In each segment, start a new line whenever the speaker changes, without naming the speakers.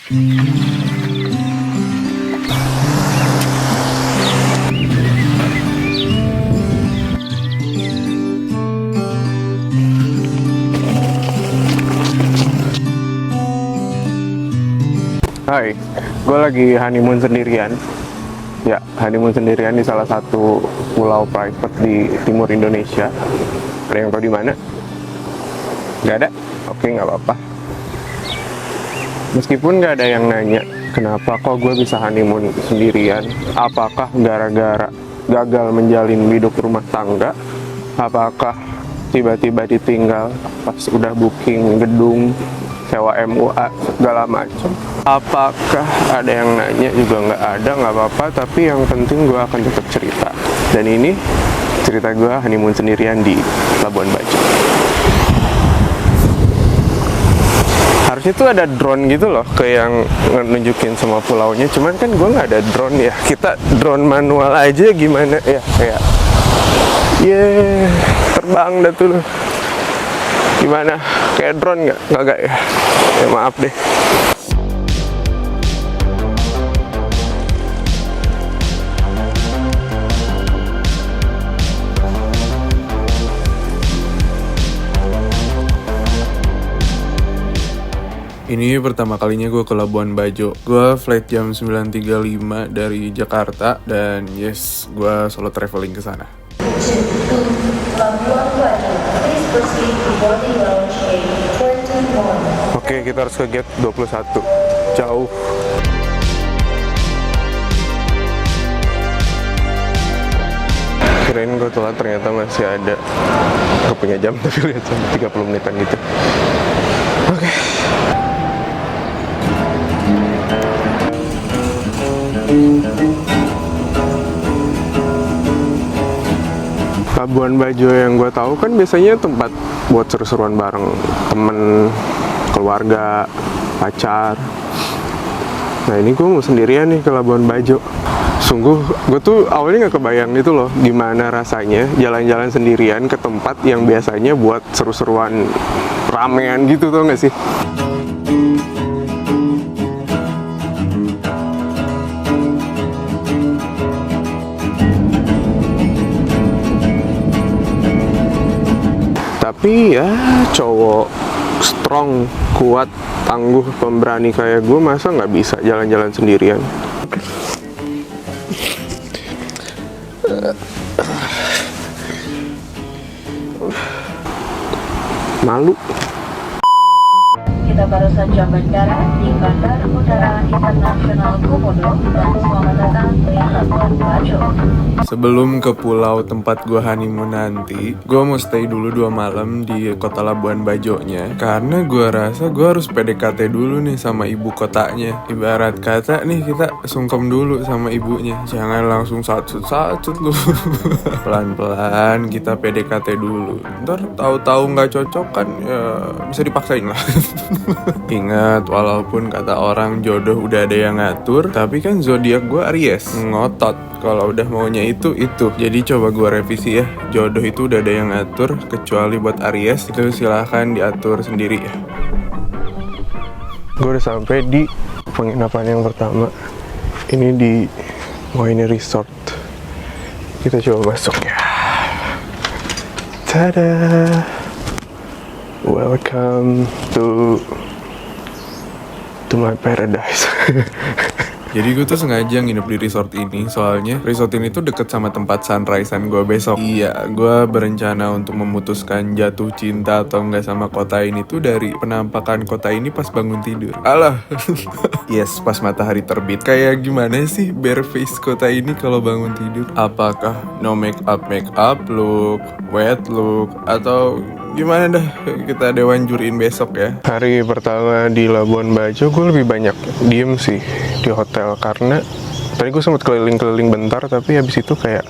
Hai, gue lagi honeymoon sendirian. Ya, honeymoon sendirian di salah satu pulau private di timur Indonesia. Ada yang tahu di mana? Gak ada? Oke, nggak apa-apa. Meskipun nggak ada yang nanya, kenapa kok gue bisa honeymoon sendirian? Apakah gara-gara gagal menjalin hidup rumah tangga? Apakah tiba-tiba ditinggal pas udah booking gedung, sewa MUA, segala macam? Apakah ada yang nanya? Juga nggak ada, nggak apa-apa. Tapi yang penting gue akan tetap cerita. Dan ini cerita gue honeymoon sendirian di Labuan Bajo. Harusnya tuh ada drone gitu loh, kayak yang nunjukin semua pulaunya. Cuman kan gue nggak ada drone ya. Kita drone manual aja gimana ya, kayak terbang dah tuh. Gimana? Kayak drone nggak? Nggak ya? Ya maaf deh.
Ini pertama kalinya gue ke Labuan Bajo. Gue flight jam 9.35 dari Jakarta dan yes, gue solo traveling ke sana.
Oke, kita harus ke gate 21. Jauh. Kirain gue telat, ternyata masih ada. Gak punya jam, tapi lihat jam 30 menitan gitu. Oke. Labuan Bajo yang gue tahu kan biasanya tempat buat seru-seruan bareng temen, keluarga, pacar. Nah ini gue mau sendirian nih ke Labuan Bajo. Sungguh gue tuh awalnya nggak kebayang gitu loh gimana rasanya jalan-jalan sendirian ke tempat yang biasanya buat seru-seruan ramean gitu, tau gak sih? Tapi ya cowok strong, kuat, tangguh, pemberani kayak gue masa nggak bisa jalan-jalan sendirian? Malu.
Kita baru saja mendarat di Bandar Udara Internasional Komodo dan selamat datang di Labuan Bajo.
Sebelum ke pulau tempat gue honeymoon nanti, gue mau stay dulu 2 malam di kota Labuan Bajonya. Karena gue rasa gue harus PDKT dulu nih sama ibu kotanya. Ibarat kata nih, kita sungkem dulu sama ibunya. Jangan langsung satut-satut lu. Pelan-pelan kita PDKT dulu. Ntar tahu-tahu nggak cocok kan ya bisa dipaksain lah. Ingat, walaupun kata orang jodoh udah ada yang ngatur, tapi kan zodiak gue Aries, ngotot. Kalau udah maunya itu. Jadi coba gue revisi ya. Jodoh itu udah ada yang ngatur, kecuali buat Aries itu silahkan diatur sendiri ya.
Gue udah sampai di penginapan yang pertama. Ini di Moine Resort. Kita coba masuk ya. Tada! Welcome to my paradise.
Jadi gue tuh sengaja nginep di resort ini, soalnya resort ini tuh deket sama tempat sunrisean gue besok. Iya, gue berencana untuk memutuskan jatuh cinta atau enggak sama kota ini tuh dari penampakan kota ini pas bangun tidur. Alah, yes, pas matahari terbit. Kayak gimana sih bare face kota ini kalau bangun tidur? Apakah no make up look, wet look, atau gimana dah, kita dewanjurin besok ya.
Hari pertama di Labuan Bajo gue lebih banyak diem sih di hotel, karena tadi gue sempat keliling-keliling bentar, tapi habis itu kayak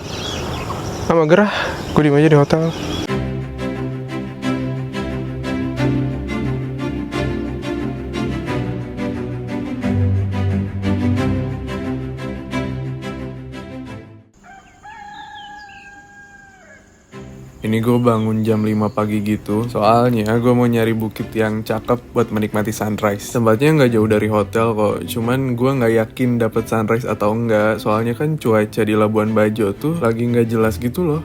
magerah, gue diem aja di hotel.
Ini gue bangun jam 5 pagi gitu. Soalnya gue mau nyari bukit yang cakep buat menikmati sunrise. Tempatnya nggak jauh dari hotel kok. Cuman gue nggak yakin dapet sunrise atau enggak. Soalnya kan cuaca di Labuan Bajo tuh lagi nggak jelas gitu loh.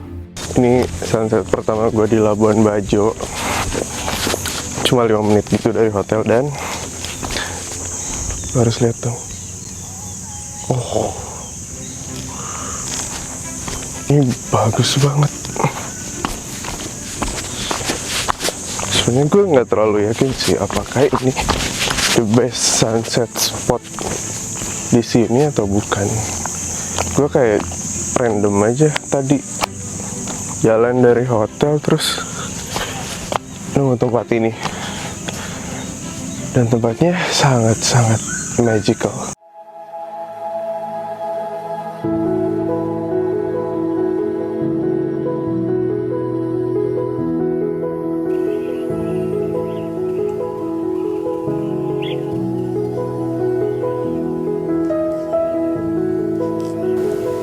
Ini sunset pertama gue di Labuan Bajo. Cuma 5 menit gitu dari hotel dan lo harus lihat tuh. Oh, ini bagus banget. Sebenarnya gue nggak terlalu yakin sih apakah ini the best sunset spot di sini atau bukan. Gue kayak random aja tadi jalan dari hotel terus nemu tempat ini, dan tempatnya sangat-sangat magical.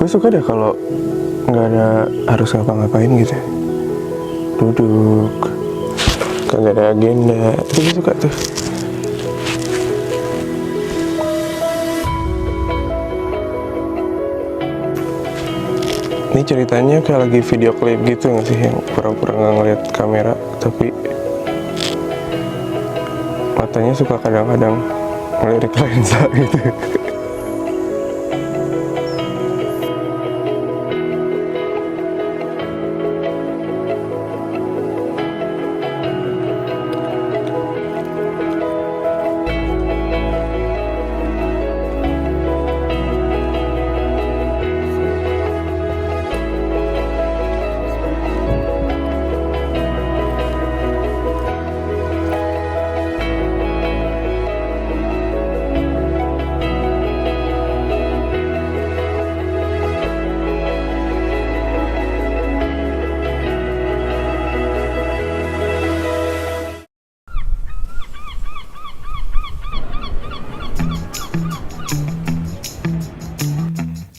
Gue suka deh kalau nggak ada harus ngapa-ngapain gitu, duduk kagak ada agenda, itu gue suka tuh. Ini ceritanya kayak lagi video klip gitu nggak sih, yang pura-pura nggak ngeliat kamera tapi matanya suka kadang-kadang ngelirik lensa gitu.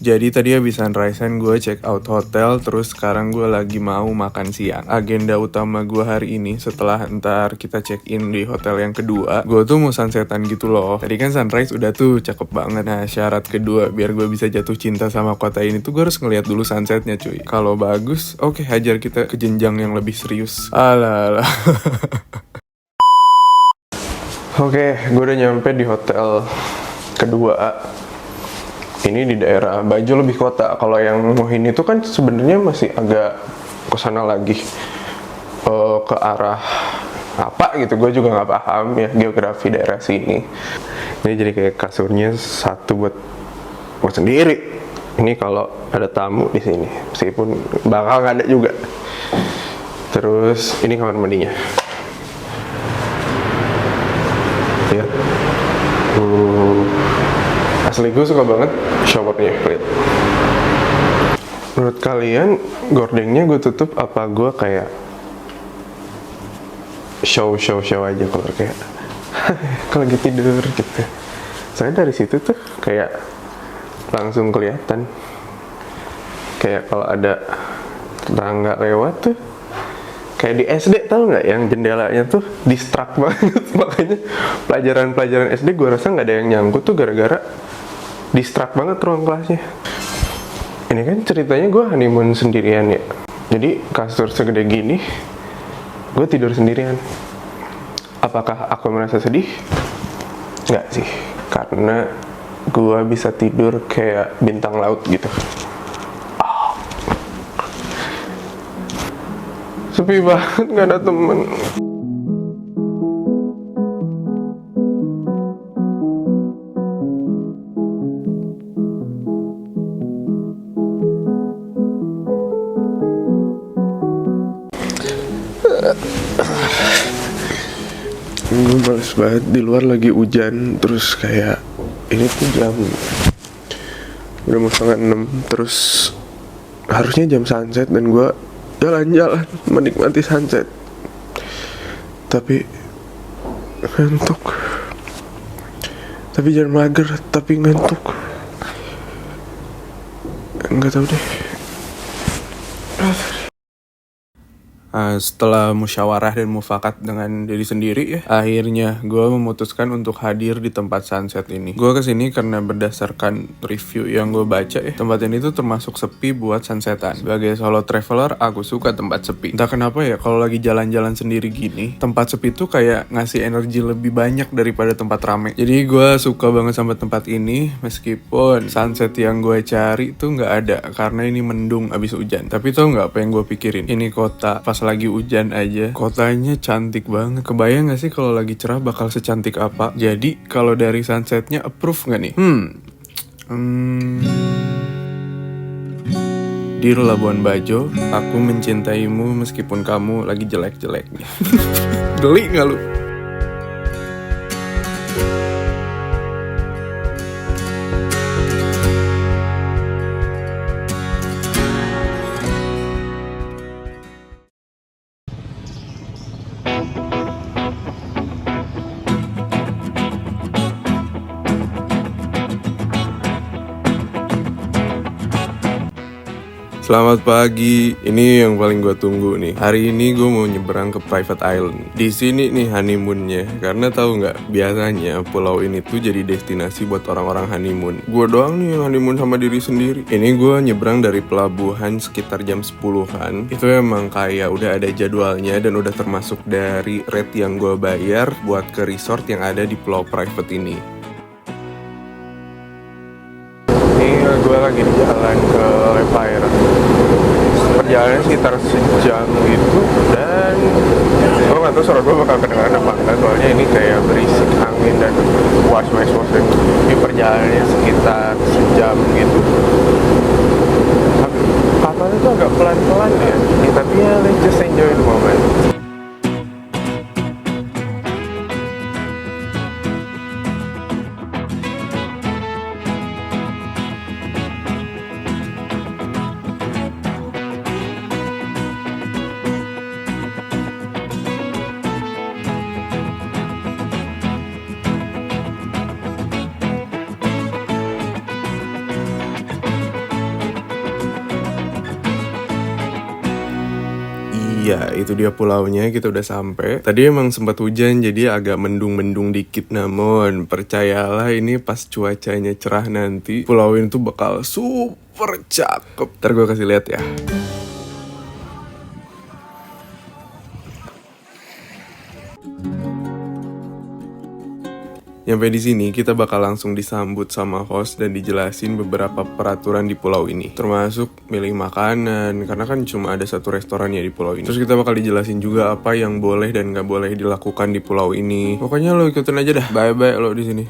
Jadi tadi habis sunrise-an gue check out hotel, terus sekarang gue lagi mau makan siang. Agenda utama gue hari ini setelah ntar kita check in di hotel yang kedua, gue tuh mau sunsetan gitu loh. Tadi kan sunrise udah tuh cakep banget. Nah syarat kedua biar gue bisa jatuh cinta sama kota ini tuh gue harus ngeliat dulu sunsetnya cuy. Kalau bagus, oke, hajar kita ke jenjang yang lebih serius. Alah.
Oke, gue udah nyampe di hotel kedua. Ini di daerah Bajo, lebih kota. Kalau yang Mohin itu kan sebenarnya masih agak ke sana lagi, ke arah apa gitu. Gue juga nggak paham ya geografi daerah sini. Ini jadi kayak kasurnya satu buat sendiri. Ini kalau ada tamu di sini, meskipun bakal nggak ada juga. Terus ini kamar mandinya. Lihat. Asli gue suka banget showernya, lihat. Menurut kalian gordengnya gue tutup apa gue kayak show aja kalau kayak kalau lagi tidur gitu. Soalnya dari situ tuh kayak langsung kelihatan, kayak kalau ada tetangga lewat tuh kayak di SD, tau nggak yang jendelanya tuh distract banget. Makanya pelajaran SD gue rasa nggak ada yang nyangkut tuh gara-gara distract banget ruang kelasnya. Ini kan ceritanya gue honeymoon sendirian ya, jadi kasur segede gini gue tidur sendirian. Apakah aku merasa sedih? Nggak sih, karena gue bisa tidur kayak bintang laut gitu. Sepi banget, nggak ada temen. Gue males banget, di luar lagi hujan. Terus kayak ini tuh jam udah mau 5:30, terus harusnya jam sunset dan gue jalan-jalan menikmati sunset, tapi ngantuk. Tapi jangan mager, tapi ngantuk. Nggak tahu deh.
Setelah musyawarah dan mufakat dengan diri sendiri ya, akhirnya gue memutuskan untuk hadir di tempat sunset ini. Gue kesini karena berdasarkan review yang gue baca ya, tempat ini tuh termasuk sepi buat sunsetan. Sebagai solo traveler, aku suka tempat sepi. Entah kenapa ya, kalau lagi jalan-jalan sendiri gini, tempat sepi tuh kayak ngasih energi lebih banyak daripada tempat rame. Jadi gue suka banget sama tempat ini, meskipun sunset yang gue cari tuh nggak ada karena ini mendung abis hujan. Tapi tau nggak apa yang gue pikirin? Ini kota pas lagi hujan aja, kotanya cantik banget. Kebayang gak sih kalau lagi cerah bakal secantik apa? Jadi kalau dari sunsetnya approve nggak nih? Dear Labuan Bajo, aku mencintaimu meskipun kamu lagi jelek-jeleknya. Geli nggak lu? Selamat pagi, ini yang paling gue tunggu nih. Hari ini gue mau nyebrang ke private island. Di sini nih honeymoonnya, karena tahu nggak, biasanya pulau ini tuh jadi destinasi buat orang-orang honeymoon. Gue doang nih yang honeymoon sama diri sendiri. Ini gue nyebrang dari pelabuhan sekitar jam 10-an. Itu emang kayak udah ada jadwalnya dan udah termasuk dari rate yang gue bayar buat ke resort yang ada di pulau private ini.
Ini gue lagi di jalan ke Lepire. Perjalanannya sekitar sejam gitu, dan gue gak tau suara gue bakal kedengaran apa enggak, soalnya ini kayak berisik angin dan was dan di perjalanannya sekitar sejam gitu. Kapalnya tuh agak pelan-pelan ya, tapi ya let's just enjoy the moment.
Iya, itu dia pulaunya, kita udah sampai. Tadi emang sempat hujan, jadi agak mendung-mendung dikit. Namun, percayalah ini pas cuacanya cerah nanti, pulau ini tuh bakal super cakep. Ntar gue kasih lihat ya. Nyampe di sini kita bakal langsung disambut sama host dan dijelasin beberapa peraturan di pulau ini, termasuk milih makanan karena kan cuma ada satu restoran ya di pulau ini. Terus kita bakal dijelasin juga apa yang boleh dan nggak boleh dilakukan di pulau ini. Pokoknya lo ikutin aja dah. Bye bye lo di sini.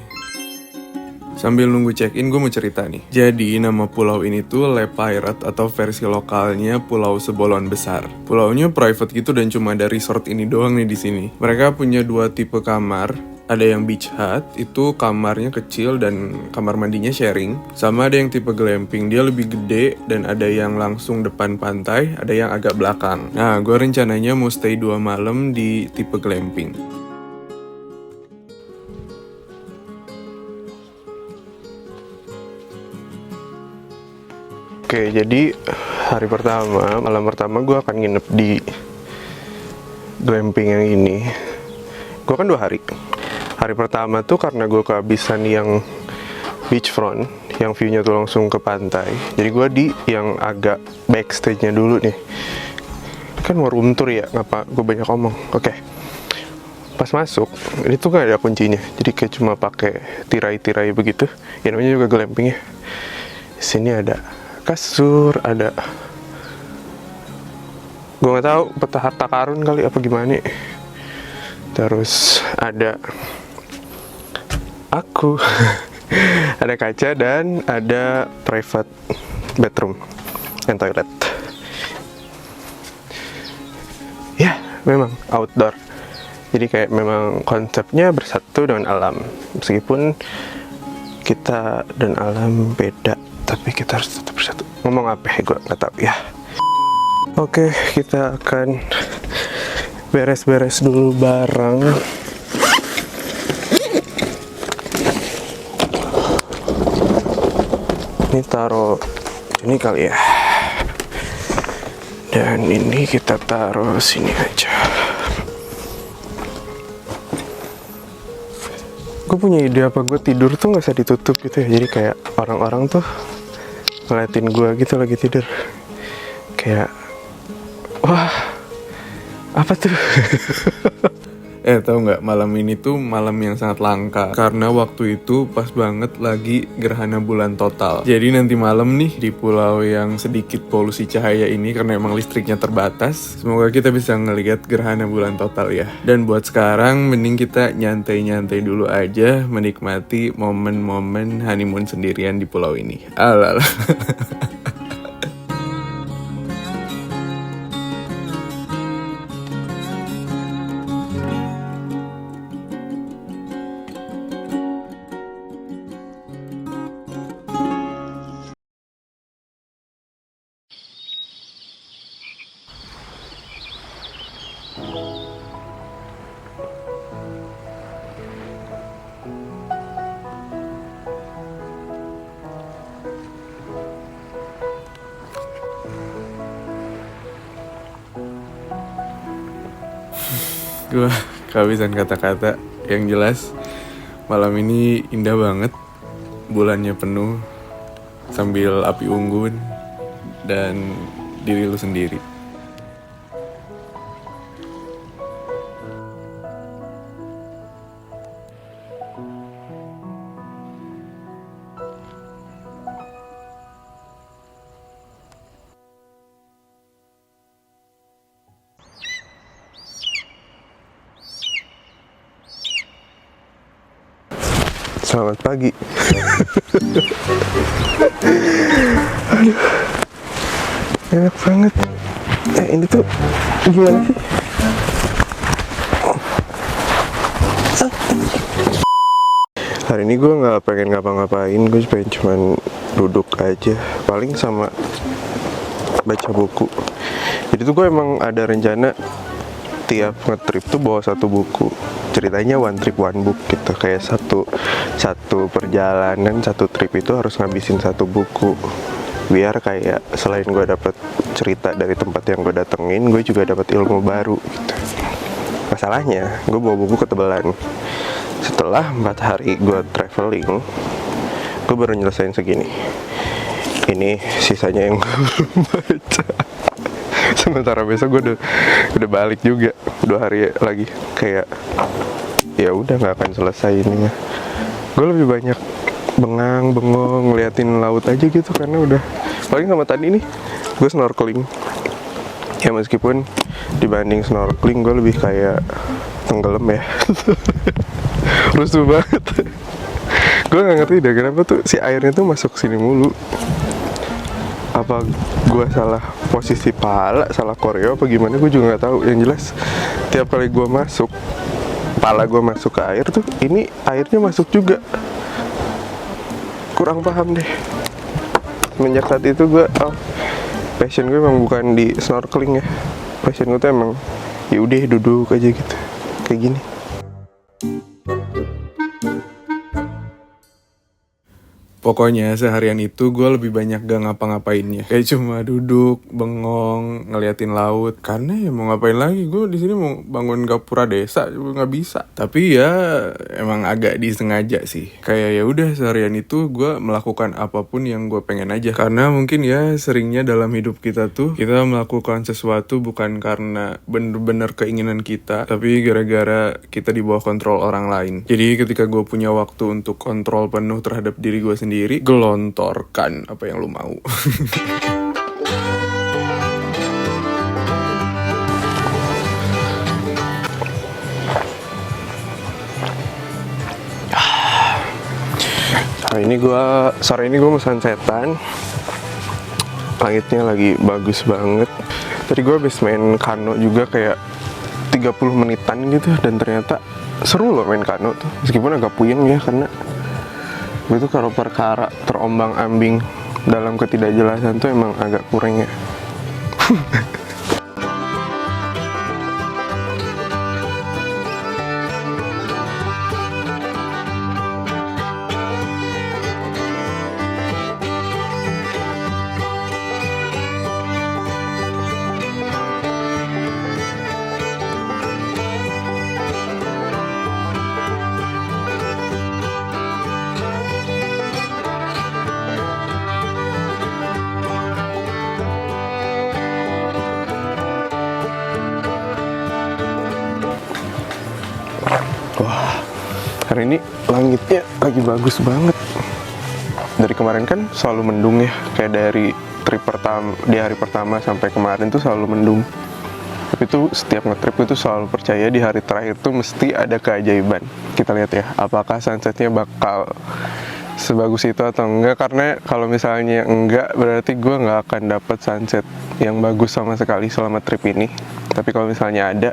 Sambil nunggu check-in, gue mau cerita nih. Jadi, nama pulau ini tuh Lepire atau versi lokalnya Pulau Sebolon Besar. Pulaunya private gitu dan cuma ada resort ini doang nih di sini. Mereka punya 2 tipe kamar. Ada yang beach hut, itu kamarnya kecil dan kamar mandinya sharing. Sama ada yang tipe glamping, dia lebih gede dan ada yang langsung depan pantai, ada yang agak belakang. Nah, gue rencananya mau stay 2 malam di tipe glamping.
Oke, jadi hari pertama, malam pertama gue akan nginep di glamping yang ini. Gue kan 2 hari. Hari pertama tuh karena gue kehabisan yang beachfront, yang view-nya tuh langsung ke pantai. Jadi gue di yang agak backstage-nya dulu nih. Kan mau room tour ya, ngapa gue banyak ngomong. Oke. Pas masuk, ini tuh gak ada kuncinya. Jadi kayak cuma pakai tirai-tirai begitu. Ya namanya juga glamping ya. Sini ada kasur, ada, gue nggak tahu, peta harta karun kali apa gimana. Terus ada aku, ada kaca dan ada private bedroom dan toilet. Ya, memang outdoor. Jadi kayak memang konsepnya bersatu dengan alam. Meskipun kita dan alam beda, tapi kita harus tetap bersatu. Ngomong apa ya, gue nggak tahu ya. Oke, kita akan beres-beres dulu barang. Ini taruh ini kali ya. Dan ini kita taruh sini aja. Gue punya ide apa gue tidur tuh nggak usah ditutup gitu ya. Jadi kayak orang-orang tuh ngeliatin gue gitu lagi tidur. Kayak, wah, apa tuh?
Tahu nggak, malam ini tuh malam yang sangat langka karena waktu itu pas banget lagi gerhana bulan total. Jadi nanti malam nih di pulau yang sedikit polusi cahaya ini, karena emang listriknya terbatas, semoga kita bisa ngelihat gerhana bulan total ya. Dan buat sekarang mending kita nyantai-nyantai dulu aja, menikmati momen-momen honeymoon sendirian di pulau ini. Alah. Gue kehabisan kata-kata. Yang jelas malam ini indah banget, bulannya penuh sambil api unggun dan diri lu sendiri.
Selamat pagi. Aduh, enak banget. Ini tuh gimana sih? Hari ini gue nggak pengen ngapa-ngapain, gue pengen cuman duduk aja, paling sama baca buku. Jadi tuh gue emang ada rencana tiap ngetrip tuh bawa satu buku. Ceritanya one trip one book gitu, kayak satu perjalanan, satu trip itu harus ngabisin satu buku, biar kayak selain gue dapet cerita dari tempat yang gue datengin, gue juga dapet ilmu baru gitu. Masalahnya gue bawa buku ketebalan. Setelah 4 hari gue traveling, gue baru nyelesain segini. Ini sisanya yang gue belum baca. Sementara besok gue udah balik juga 2 hari lagi. Kayak ya udah nggak akan selesai ininya. Gue lebih banyak bengong ngeliatin laut aja gitu, karena udah paling sama tadi nih gue snorkeling. Ya meskipun dibanding snorkeling gue lebih kayak tenggelam ya. Rusuh banget. Gue nggak ngerti deh kenapa tuh si airnya tuh masuk sini mulu. Apa gue salah posisi pala, salah koreo apa gimana, gue juga nggak tahu. Yang jelas tiap kali gue masuk, pala gue masuk ke air tuh, ini airnya masuk juga. Kurang paham deh. Semenjak saat itu gue, passion gue emang bukan di snorkeling ya. Passion gue tuh emang yaudah duduk aja gitu, kayak gini.
Pokoknya seharian itu gue lebih banyak gak ngapa-ngapainnya. Kayak cuma duduk, bengong, ngeliatin laut. Karena ya mau ngapain lagi, gue di sini mau bangun gapura desa juga nggak bisa. Tapi ya emang agak disengaja sih. Kayak ya udah seharian itu gue melakukan apapun yang gue pengen aja. Karena mungkin ya seringnya dalam hidup kita tuh kita melakukan sesuatu bukan karena bener-bener keinginan kita, tapi gara-gara kita di bawah kontrol orang lain. Jadi ketika gue punya waktu untuk kontrol penuh terhadap diri gue sendiri, gelontorkan apa yang lu mau.
Sore ini gue mau sunsetan. Langitnya lagi bagus banget. Tadi gue habis main kano juga kayak 30 menitan gitu, dan ternyata seru loh main kano tuh. Meskipun agak puyeng ya, karena itu kalau perkara terombang-ambing dalam ketidakjelasan tuh emang agak kurang ya. Hari ini langitnya lagi bagus banget. Dari kemarin kan selalu mendung ya, kayak dari trip pertama, di hari pertama sampai kemarin tuh selalu mendung. Tapi tuh setiap ngetrip itu selalu percaya di hari terakhir tuh mesti ada keajaiban. Kita lihat ya, apakah sunsetnya bakal sebagus itu atau enggak. Karena kalau misalnya enggak, berarti gue nggak akan dapat sunset yang bagus sama sekali selama trip ini. Tapi kalau misalnya ada,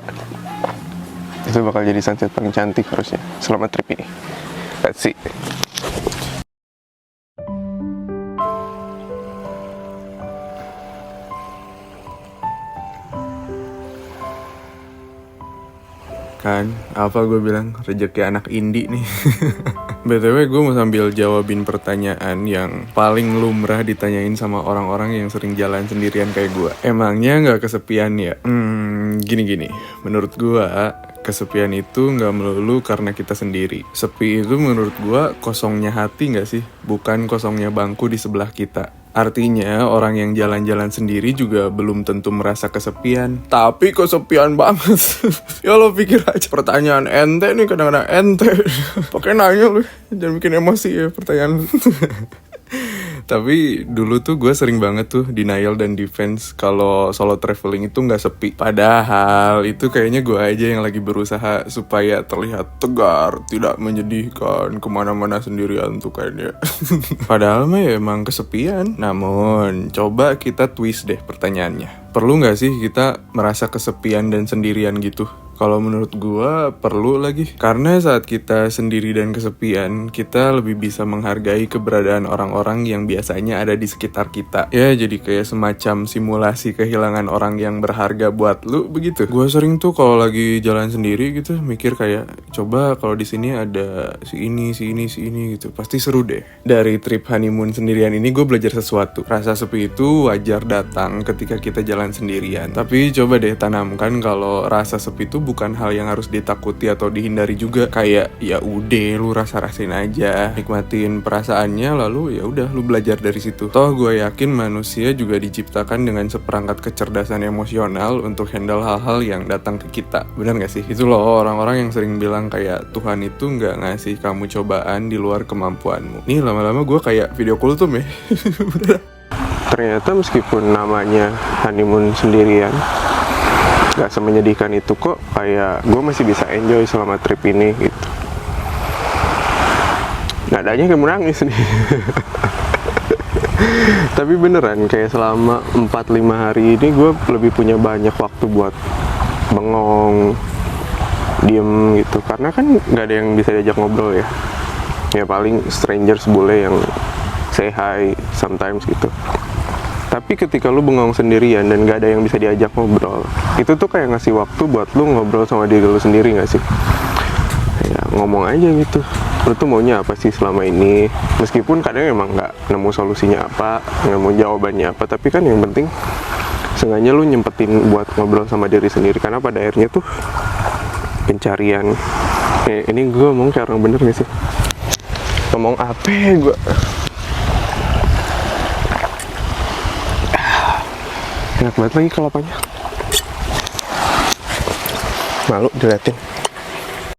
itu bakal jadi sunset paling cantik harusnya selama trip ini. Let's see.
Kan, apa gue bilang, rezeki anak indie nih. BTW gue mau sambil jawabin pertanyaan yang paling lumrah ditanyain sama orang-orang yang sering jalan sendirian kayak gue. Emangnya gak kesepian ya? Gini-gini, menurut gue kesepian itu gak melulu karena kita sendiri. Sepi itu menurut gue kosongnya hati gak sih? Bukan kosongnya bangku di sebelah kita. Artinya orang yang jalan-jalan sendiri juga belum tentu merasa kesepian. Tapi kesepian banget. Ya lo pikir aja, pertanyaan ente nih, kadang-kadang ente. Pakai nanya lu, jangan bikin emosi ya pertanyaan. Tapi dulu tuh gue sering banget tuh denial dan defense kalau solo traveling itu gak sepi. Padahal itu kayaknya gue aja yang lagi berusaha supaya terlihat tegar, tidak menyedihkan, kemana-mana sendirian tuh kayaknya. Padahal mah ya emang kesepian. Namun coba kita twist deh pertanyaannya. Perlu gak sih kita merasa kesepian dan sendirian gitu? Kalau menurut gue perlu lagi. Karena saat kita sendiri dan kesepian, kita lebih bisa menghargai keberadaan orang-orang yang biasanya ada di sekitar kita. Ya jadi kayak semacam simulasi kehilangan orang yang berharga buat lu begitu. Gue sering tuh kalau lagi jalan sendiri gitu mikir kayak, coba kalau di sini ada si ini gitu, pasti seru deh. Dari trip honeymoon sendirian ini gue belajar sesuatu. Rasa sepi itu wajar datang ketika kita jalan sendirian. Tapi coba deh tanamkan kalau rasa sepi itu bukan hal yang harus ditakuti atau dihindari juga. Kayak ya udah lu rasa-rasain aja, nikmatin perasaannya, lalu ya udah lu belajar dari situ. Toh gue yakin manusia juga diciptakan dengan seperangkat kecerdasan emosional untuk handle hal-hal yang datang ke kita. Benar gak sih? Itu loh orang-orang yang sering bilang kayak Tuhan itu gak ngasih kamu cobaan di luar kemampuanmu. Nih lama-lama gue kayak video kultum ya.
Ternyata meskipun namanya honeymoon sendirian, gak semenyedihkan itu kok. Kayak gue masih bisa enjoy selama trip ini gitu. Nadanya kayak mau nangis nih. Tapi beneran kayak selama 4-5 hari ini gue lebih punya banyak waktu buat bengong, diem gitu. Karena kan gak ada yang bisa diajak ngobrol ya. Ya paling strangers boleh yang say hi sometimes gitu. Tapi ketika lu bengong sendirian dan gak ada yang bisa diajak ngobrol, itu tuh kayak ngasih waktu buat lu ngobrol sama diri lu sendiri gak sih? Ya ngomong aja gitu, lu tuh maunya apa sih selama ini? Meskipun kadang emang gak nemu solusinya apa, nemu jawabannya apa, tapi kan yang penting sengaja lu nyempetin buat ngobrol sama diri sendiri. Karena pada akhirnya tuh pencarian, ini gue ngomong kayak orang bener gak sih? Ngomong apa ya gue? Enak banget lagi kelapanya. Malu diliatin.